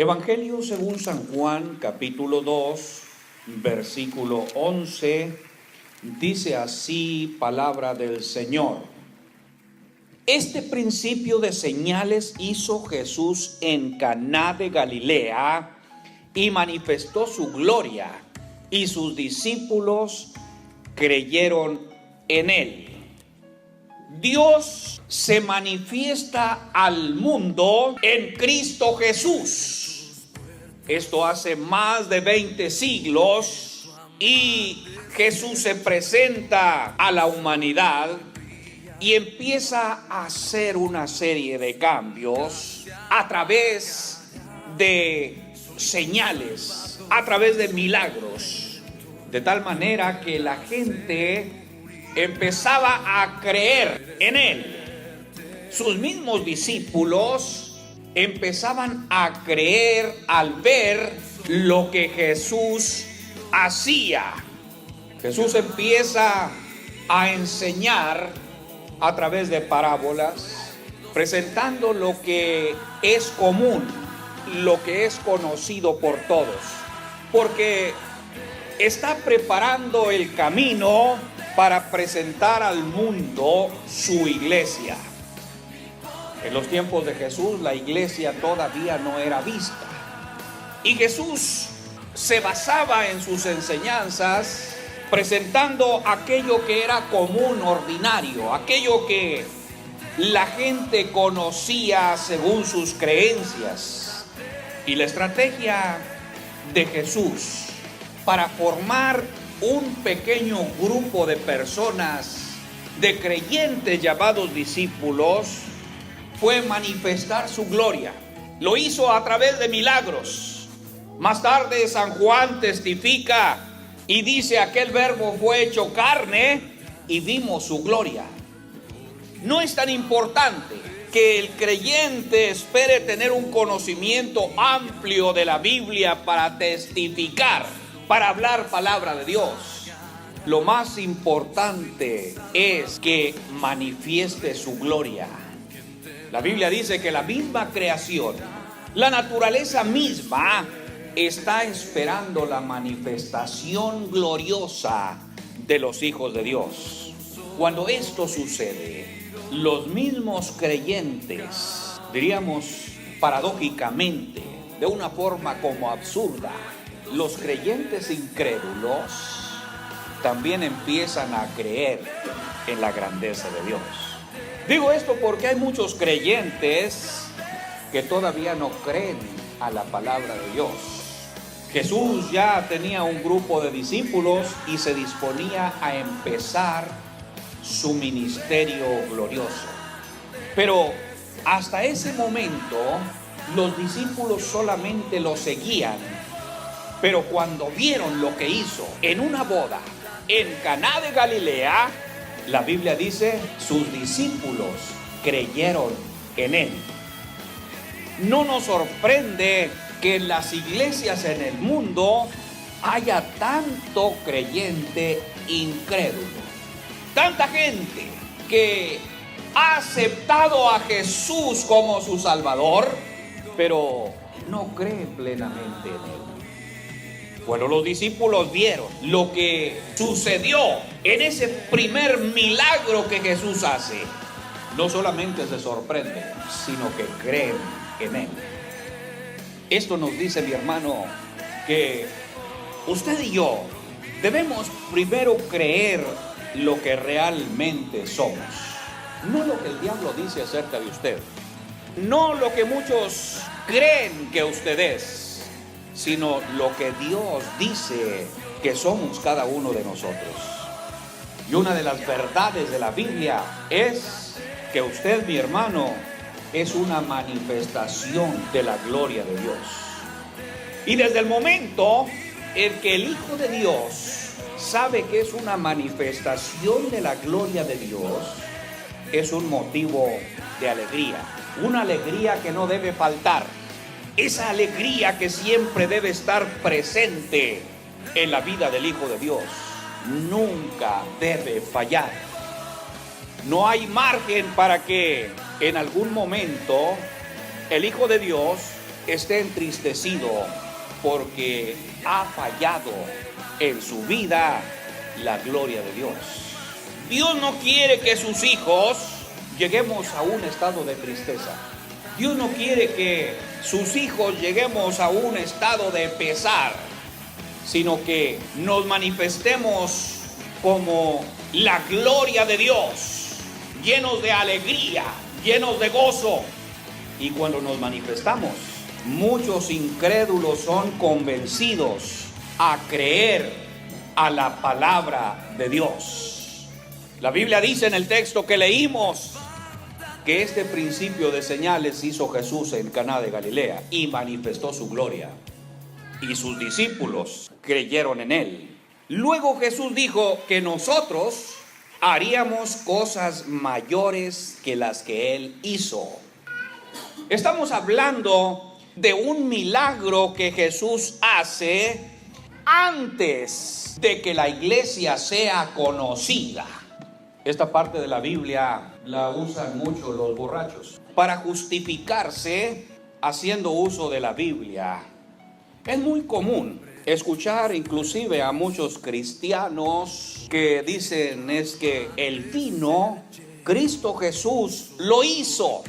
Evangelio según San Juan, capítulo 2, versículo 11, dice así palabra del Señor. Este principio de señales hizo Jesús en Caná de Galilea y manifestó su gloria, y sus discípulos creyeron en él. Dios se manifiesta al mundo en Cristo Jesús. Esto hace más de 20 siglos y Jesús se presenta a la humanidad y empieza a hacer una serie de cambios a través de señales, a través de milagros, de tal manera que la gente empezaba a creer en él. Sus mismos discípulos empezaban a creer al ver lo que Jesús hacía. Jesús empieza a enseñar a través de parábolas, presentando lo que es común, lo que es conocido por todos, porque está preparando el camino para presentar al mundo su iglesia. En los tiempos de Jesús, la iglesia todavía no era vista. Y Jesús se basaba en sus enseñanzas, presentando aquello que era común, ordinario, aquello que la gente conocía según sus creencias. Y la estrategia de Jesús para formar un pequeño grupo de personas, de creyentes llamados discípulos, fue manifestar su gloria. Lo hizo a través de milagros. Más tarde San Juan testifica y dice: aquel verbo fue hecho carne y vimos su gloria. No es tan importante que el creyente espere tener un conocimiento amplio de la Biblia para testificar, para hablar palabra de Dios. Lo más importante es que manifieste su gloria. La Biblia dice que la misma creación, la naturaleza misma, está esperando la manifestación gloriosa de los hijos de Dios. Cuando esto sucede, los mismos creyentes, diríamos paradójicamente, de una forma como absurda, los creyentes incrédulos también empiezan a creer en la grandeza de Dios. Digo esto porque hay muchos creyentes que todavía no creen a la palabra de Dios. Jesús ya tenía un grupo de discípulos y se disponía a empezar su ministerio glorioso. Pero hasta ese momento los discípulos solamente lo seguían. Pero cuando vieron lo que hizo en una boda en Caná de Galilea, la Biblia dice, sus discípulos creyeron en él. No nos sorprende que en las iglesias en el mundo haya tanto creyente incrédulo. Tanta gente que ha aceptado a Jesús como su Salvador, pero no cree plenamente en él. Bueno, los discípulos vieron lo que sucedió en ese primer milagro que Jesús hace. No solamente se sorprenden, sino que creen en él. Esto nos dice, mi hermano, que usted y yo debemos primero creer lo que realmente somos. No lo que el diablo dice acerca de usted. No lo que muchos creen que usted es, sino lo que Dios dice que somos cada uno de nosotros. Y una de las verdades de la Biblia es que usted, mi hermano, es una manifestación de la gloria de Dios. Y desde el momento en que el Hijo de Dios sabe que es una manifestación de la gloria de Dios, es un motivo de alegría, una alegría que no debe faltar. Esa alegría que siempre debe estar presente en la vida del Hijo de Dios, nunca debe fallar. No hay margen para que en algún momento el Hijo de Dios esté entristecido porque ha fallado en su vida la gloria de Dios. Dios no quiere que sus hijos lleguemos a un estado de tristeza. Dios no quiere que sus hijos lleguemos a un estado de pesar, sino que nos manifestemos como la gloria de Dios, llenos de alegría, llenos de gozo. Y cuando nos manifestamos, muchos incrédulos son convencidos a creer a la palabra de Dios. La Biblia dice en el texto que leímos que este principio de señales hizo Jesús en Caná de Galilea y manifestó su gloria, y sus discípulos creyeron en él. Luego Jesús dijo que nosotros haríamos cosas mayores que las que él hizo. Estamos hablando de un milagro que Jesús hace antes de que la iglesia sea conocida. Esta parte de la Biblia la usan mucho los borrachos para justificarse haciendo uso de la Biblia. Es muy común escuchar inclusive a muchos cristianos que dicen es que el vino, Cristo Jesús lo hizo.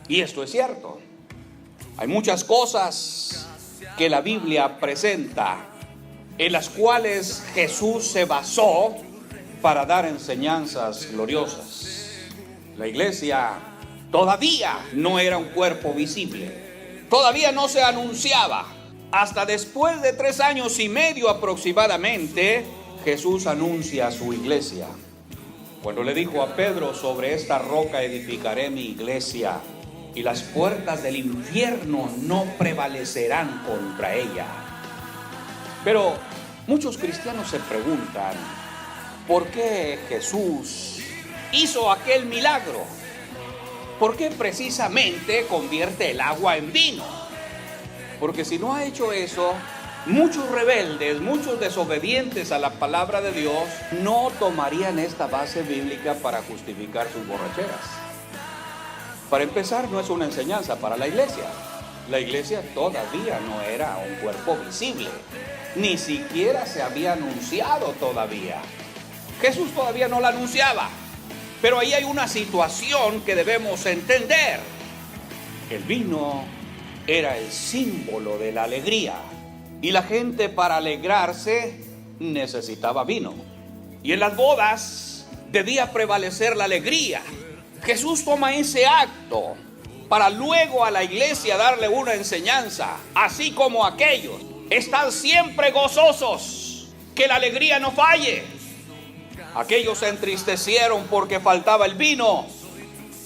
Y esto es cierto. Hay muchas cosas que la Biblia presenta en las cuales Jesús se basó para dar enseñanzas gloriosas. La iglesia todavía no era un cuerpo visible, todavía no se anunciaba. Hasta después de 3 años y medio aproximadamente, Jesús anuncia a su iglesia. Cuando le dijo a Pedro: sobre esta roca edificaré mi iglesia, y las puertas del infierno no prevalecerán contra ella. Pero muchos cristianos se preguntan, ¿por qué Jesús hizo aquel milagro? ¿Por qué precisamente convierte el agua en vino? Porque si no ha hecho eso, muchos rebeldes, muchos desobedientes a la palabra de Dios, no tomarían esta base bíblica para justificar sus borracheras. Para empezar, no es una enseñanza para la iglesia. La iglesia todavía no era un cuerpo visible, ni siquiera se había anunciado todavía. Jesús todavía no la anunciaba. Pero ahí hay una situación que debemos entender. El vino era el símbolo de la alegría, y la gente para alegrarse necesitaba vino. Y en las bodas debía prevalecer la alegría. Jesús toma ese acto para luego a la iglesia darle una enseñanza, así como aquellos están siempre gozosos, que la alegría no falle. Aquellos se entristecieron porque faltaba el vino,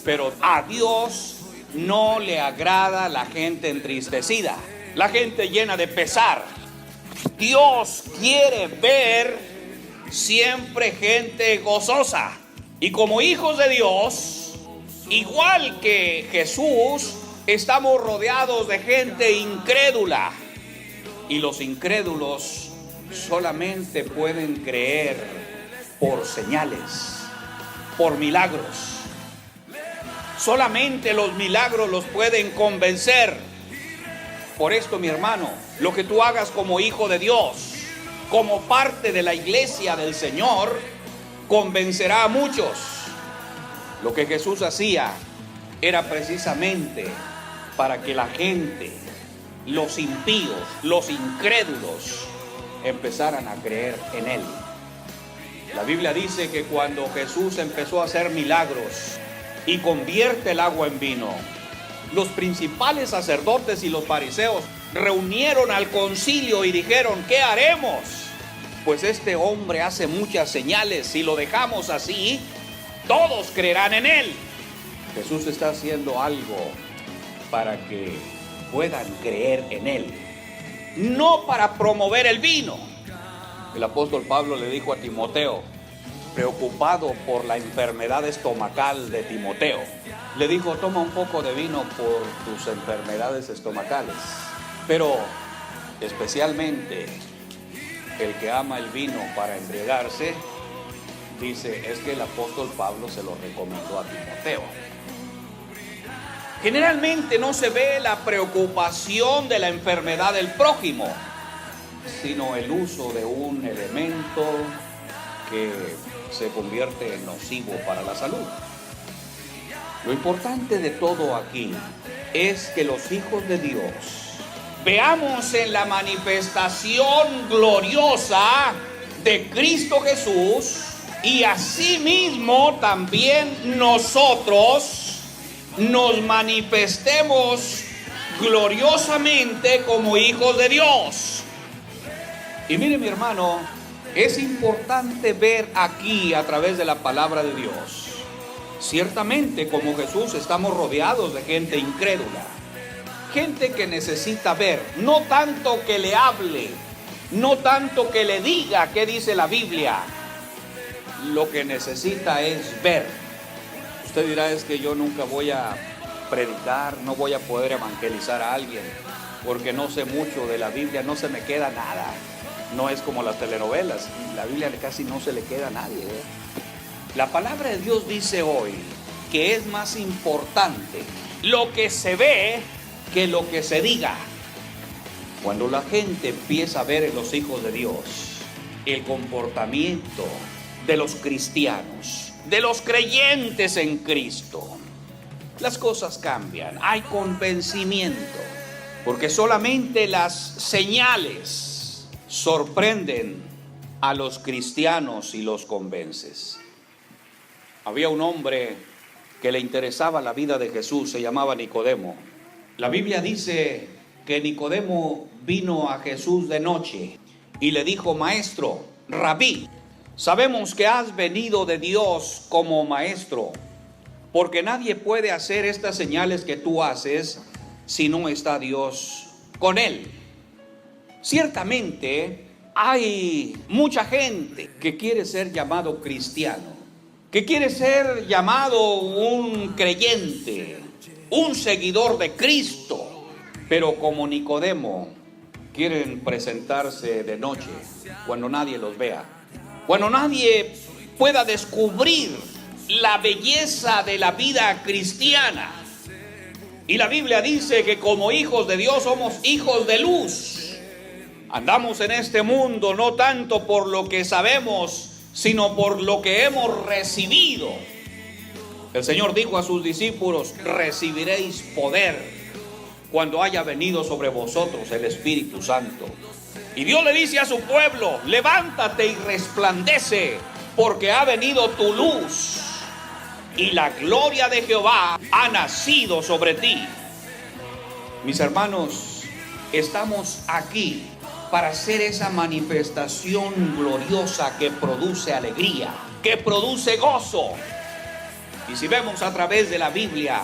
pero a Dios no le agrada la gente entristecida, la gente llena de pesar. Dios quiere ver siempre gente gozosa. Y como hijos de Dios, igual que Jesús, estamos rodeados de gente incrédula. Y los incrédulos solamente pueden creer por señales, por milagros. Solamente los milagros los pueden convencer. Por esto, mi hermano, lo que tú hagas como hijo de Dios, como parte de la iglesia del Señor, convencerá a muchos. Lo que Jesús hacía era precisamente para que la gente, los impíos, los incrédulos, empezaran a creer en Él. La Biblia dice que cuando Jesús empezó a hacer milagros y convierte el agua en vino, los principales sacerdotes y los fariseos reunieron al concilio y dijeron: ¿qué haremos? Pues este hombre hace muchas señales, si lo dejamos así, todos creerán en él. Jesús está haciendo algo para que puedan creer en él, no para promover el vino. El apóstol Pablo le dijo a Timoteo, preocupado por la enfermedad estomacal de Timoteo, le dijo: toma un poco de vino por tus enfermedades estomacales. Pero especialmente el que ama el vino para embriagarse, dice, es que el apóstol Pablo se lo recomendó a Timoteo. Generalmente no se ve la preocupación de la enfermedad del prójimo, sino el uso de un elemento que se convierte en nocivo para la salud. Lo importante de todo aquí es que los hijos de Dios veamos en la manifestación gloriosa de Cristo Jesús, y asimismo también nosotros nos manifestemos gloriosamente como hijos de Dios. Y mire, mi hermano, es importante ver aquí a través de la palabra de Dios. Ciertamente, como Jesús, estamos rodeados de gente incrédula, gente que necesita ver, no tanto que le hable, no tanto que le diga qué dice la Biblia. Lo que necesita es ver. Usted dirá, es que yo nunca voy a predicar, no voy a poder evangelizar a alguien, porque no sé mucho de la Biblia, no se me queda nada. No es como las telenovelas, la Biblia casi no se le queda a nadie, ¿eh? La palabra de Dios dice hoy que es más importante lo que se ve que lo que se diga. Cuando la gente empieza a ver en los hijos de Dios el comportamiento de los cristianos, de los creyentes en Cristo, las cosas cambian, hay convencimiento, porque solamente las señales sorprenden a los cristianos y los convences. Había un hombre que le interesaba la vida de Jesús, se llamaba Nicodemo. La Biblia dice que Nicodemo vino a Jesús de noche y le dijo: Maestro, Rabí, sabemos que has venido de Dios como maestro, porque nadie puede hacer estas señales que tú haces si no está Dios con él. Ciertamente hay mucha gente que quiere ser llamado cristiano, que quiere ser llamado un creyente, un seguidor de Cristo, pero como Nicodemo quieren presentarse de noche, cuando nadie los vea, cuando nadie pueda descubrir la belleza de la vida cristiana. Y la Biblia dice que como hijos de Dios somos hijos de luz. Andamos en este mundo no tanto por lo que sabemos, sino por lo que hemos recibido. El Señor dijo a sus discípulos: recibiréis poder cuando haya venido sobre vosotros el Espíritu Santo. Y Dios le dice a su pueblo: levántate y resplandece, porque ha venido tu luz y la gloria de Jehová ha nacido sobre ti. Mis hermanos, estamos aquí para hacer esa manifestación gloriosa que produce alegría, que produce gozo. Y si vemos a través de la Biblia,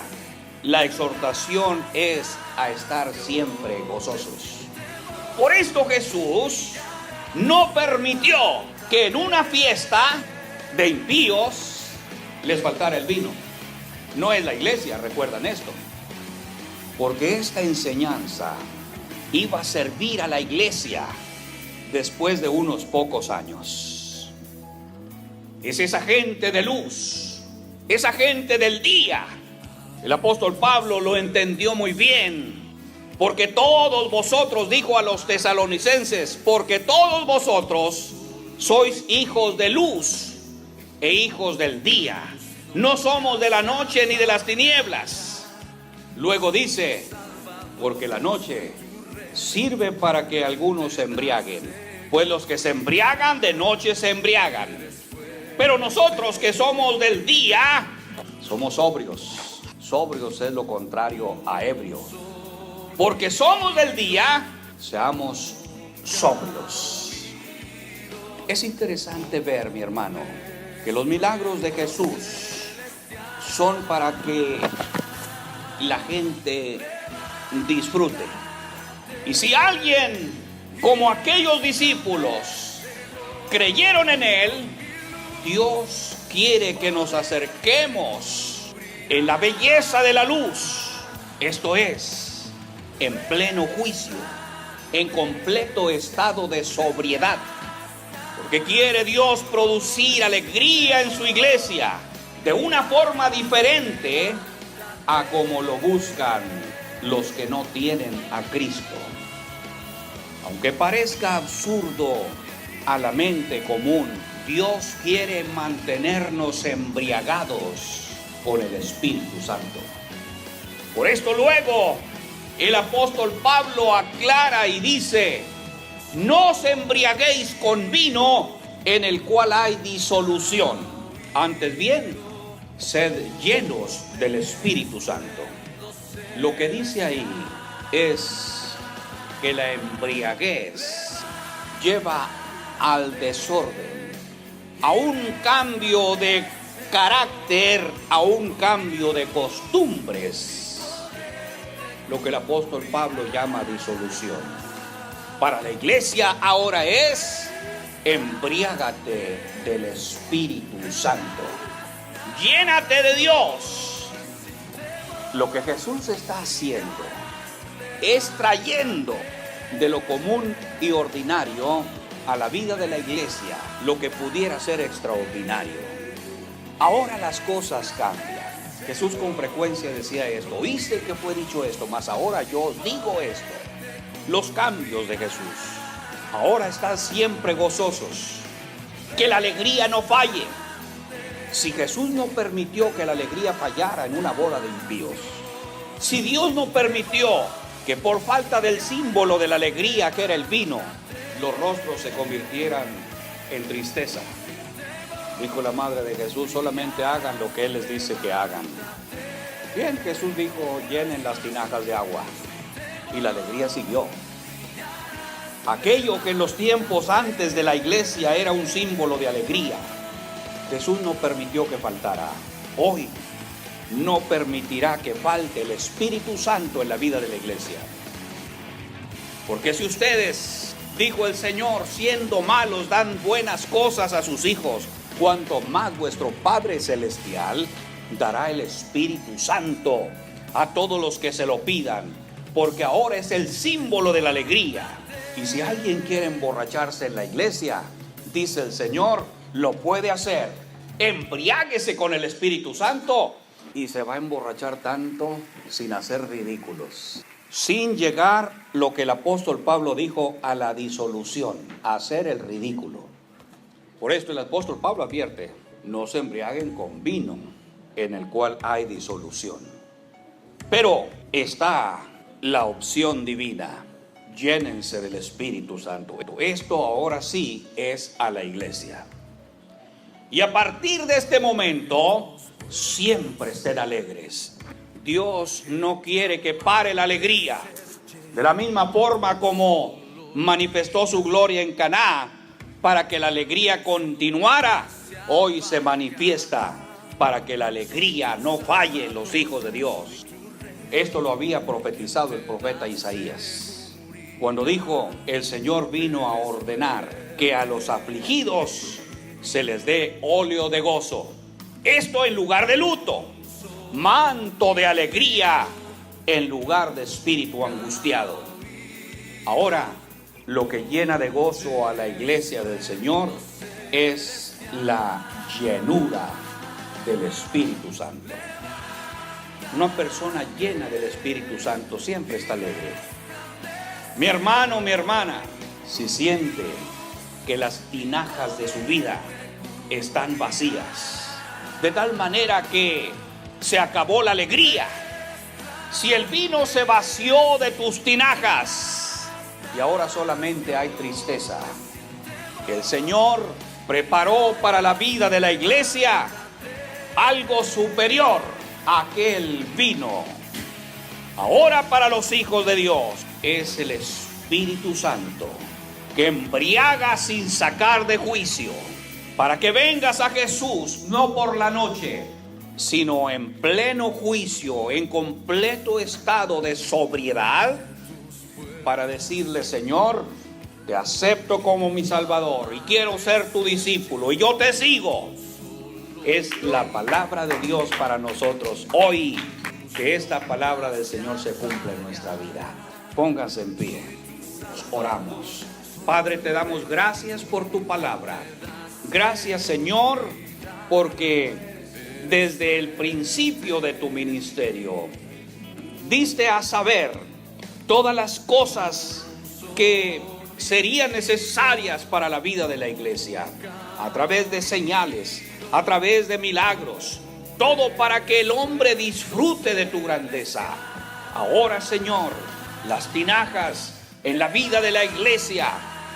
la exhortación es a estar siempre gozosos. Por esto Jesús no permitió que en una fiesta de impíos les faltara el vino. No es la iglesia, recuerdan esto, porque esta enseñanza iba a servir a la iglesia después de unos pocos años. Es esa gente de luz, esa gente del día. El apóstol Pablo lo entendió muy bien, porque todos vosotros, dijo a los tesalonicenses, porque todos vosotros sois hijos de luz e hijos del día. No somos de la noche ni de las tinieblas. Luego dice: porque la noche sirve para que algunos se embriaguen, pues los que se embriagan de noche se embriagan. Pero nosotros que somos del día, somos sobrios. Sobrios es lo contrario a ebrio. Porque somos del día, seamos sobrios. Es interesante ver, mi hermano, que los milagros de Jesús son para que la gente disfrute. Y si alguien, como aquellos discípulos, creyeron en él, Dios quiere que nos acerquemos en la belleza de la luz. Esto es, en pleno juicio, en completo estado de sobriedad. Porque quiere Dios producir alegría en su iglesia de una forma diferente a como lo buscan los que no tienen a Cristo. Aunque parezca absurdo a la mente común, Dios quiere mantenernos embriagados con el Espíritu Santo. Por esto luego el apóstol Pablo aclara y dice: no os embriaguéis con vino en el cual hay disolución, antes bien, sed llenos del Espíritu Santo. Lo que dice ahí es que la embriaguez lleva al desorden, a un cambio de carácter, a un cambio de costumbres, lo que el apóstol Pablo llama disolución. Para la iglesia ahora es: embriágate del Espíritu Santo, llénate de Dios. Lo que Jesús está haciendo es trayendo de lo común y ordinario a la vida de la iglesia lo que pudiera ser extraordinario. Ahora las cosas cambian. Jesús con frecuencia decía esto: oíste que fue dicho esto, mas ahora yo os digo esto. Los cambios de Jesús. Ahora están siempre gozosos. Que la alegría no falle. Si Jesús no permitió que la alegría fallara en una boda de impíos, si Dios no permitió que por falta del símbolo de la alegría que era el vino, los rostros se convirtieran en tristeza, dijo la madre de Jesús: solamente hagan lo que Él les dice que hagan. Bien, Jesús dijo: llenen las tinajas de agua, y la alegría siguió. Aquello que en los tiempos antes de la iglesia era un símbolo de alegría, Jesús no permitió que faltara. Hoy no permitirá que falte el Espíritu Santo en la vida de la iglesia. Porque si ustedes, dijo el Señor, siendo malos dan buenas cosas a sus hijos, cuanto más vuestro Padre Celestial dará el Espíritu Santo a todos los que se lo pidan, porque ahora es el símbolo de la alegría. Y si alguien quiere emborracharse en la iglesia, dice el Señor, lo puede hacer. Embriáguese con el Espíritu Santo y se va a emborrachar tanto sin hacer ridículos, sin llegar, lo que el apóstol Pablo dijo, a la disolución, a hacer el ridículo. Por esto el apóstol Pablo advierte: no se embriaguen con vino en el cual hay disolución. Pero está la opción divina: llénense del Espíritu Santo. Esto ahora sí es a la iglesia. Y a partir de este momento, siempre estén alegres. Dios no quiere que pare la alegría. De la misma forma como manifestó su gloria en Caná para que la alegría continuara, hoy se manifiesta para que la alegría no falle en los hijos de Dios. Esto lo había profetizado el profeta Isaías, cuando dijo: el Señor vino a ordenar que a los afligidos se les dé óleo de gozo. Esto en lugar de luto, manto de alegría en lugar de espíritu angustiado. Ahora, lo que llena de gozo a la iglesia del Señor es la llenura del Espíritu Santo. Una persona llena del Espíritu Santo siempre está alegre. Mi hermano, mi hermana, si siente que las tinajas de su vida están vacías, de tal manera que se acabó la alegría, si el vino se vació de tus tinajas y ahora solamente hay tristeza, que el Señor preparó para la vida de la iglesia algo superior a aquel vino. Ahora para los hijos de Dios es el Espíritu Santo, que embriaga sin sacar de juicio, para que vengas a Jesús no por la noche, sino en pleno juicio, en completo estado de sobriedad, para decirle: Señor, te acepto como mi Salvador y quiero ser tu discípulo y yo te sigo. Es la palabra de Dios para nosotros hoy, que esta palabra del Señor se cumpla en nuestra vida. Pónganse en pie, oramos. Padre, te damos gracias por tu palabra. Gracias, Señor, porque desde el principio de tu ministerio. Diste a saber todas las cosas que serían necesarias para la vida de la iglesia, a través de señales, a través de milagros, todo para que el hombre disfrute de tu grandeza. Ahora, Señor, las tinajas en la vida de la iglesia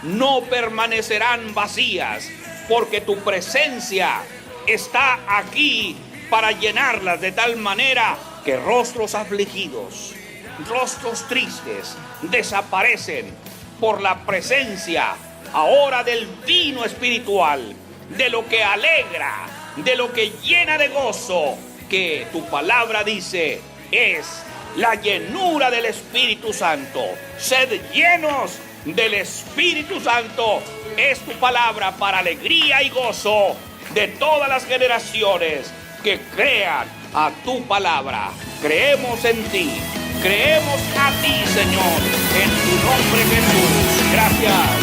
no permanecerán vacías, porque tu presencia está aquí para llenarlas de tal manera que rostros afligidos, rostros tristes desaparecen por la presencia ahora del vino espiritual, de lo que alegra, de lo que llena de gozo, que tu palabra dice es la llenura del Espíritu Santo. Sed llenos del Espíritu Santo, es tu palabra para alegría y gozo de todas las generaciones que crean a tu palabra. Creemos en ti, creemos a ti, Señor, en tu nombre, Jesús. Gracias.